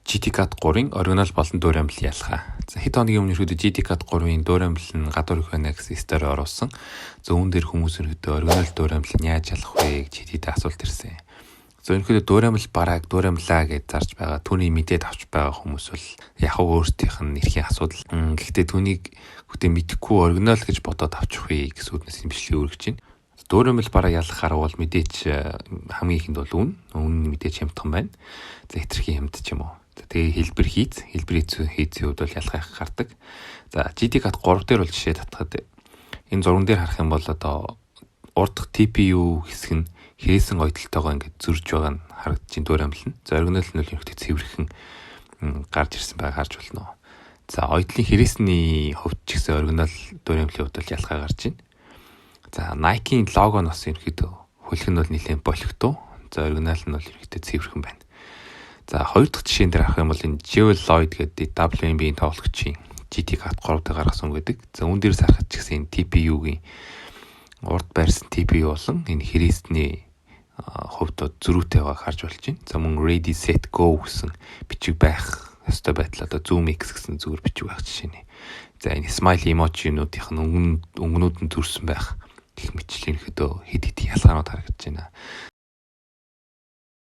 GTCAD 3-ын оригинал болон дөөр амлын ялгаа. За хэд хоногийн өмнө ерөөдөө GTCAD 3-ын дөөр амлал нь гадуур их байна гэсэн стори оруулсан. За үүн дээр хүмүүс ерөөдөө оригинал дөөр амлал нь яаж ялах вэ гэж хэд асуулт ирсэн. За ерөөдөө дөөр амлал бараг дөөр амлаа гэж зарж байгаа. Түүний мэдээд авч байгаа хүмүүс бол яг өөрсдийнх нь эрхийн асуудал. Гэхдээ түүнийг хөтэ мэдхгүй оригинал гэж бодоод авчих вэ гэсэн үднэс имжлэгийг өргөж байна. Дөөр амлал бараг ялахаар бол мэдээч хамгийн ихэнд бол үнэн мэдээч хямдхан байна. За хэтэрхий хямд ч юм уу. Тэгээ хэлбэр хийцийн хувьд бол ялгаа их гардаг. За GTCAD 3 дээр бол жишээ татхад энэ зурган дээр харах юм бол одоо урд дахь TPU хэсэг нь хээсэн ойдолтойгоо ингээд зөрж байгаа нь харагдаж байна дөөр амлал нь. За оригинал нь бол ерөнхийдөө цэвэрхэн гарч ирсэн байгааг харж болно. За ойдлын хэрэгсний хувьд ч гэсэн оригинал дөөр амлалын хувьд бол ялгаа гарч байна. За Nike-ийн лого нь бас ерөнхийдөө хөлөг нь бол нэлээд болохтой. За оригинал нь бол ерөнхийдөө цэвэрхэн байна. За хоёр дахь жишээн дээр авах юм бол энэ Jewel Lloyd гэдэг WNB-ийн тоглогчийн GTCAD 3 дээр гаргасан гэдэг. За үүн дээрс харахад ч гэсэн энэ TPU-гийн урд байрсан TPU болон энэ хэрэгсний хувьд зөрүүтэй байгааг харж болж байна. За мөн Ready Set Go гэсэн бичиг байх ёстой байтал одоо Zoom X гэсэн зүгээр бичиг байх жишээ нэ. За энэ smiley emoji-нуудын өнгөнүүд нь зүрсэн байх гэх мэтчлийн ихэдөө хэд ялгаанууд харагдаж байна.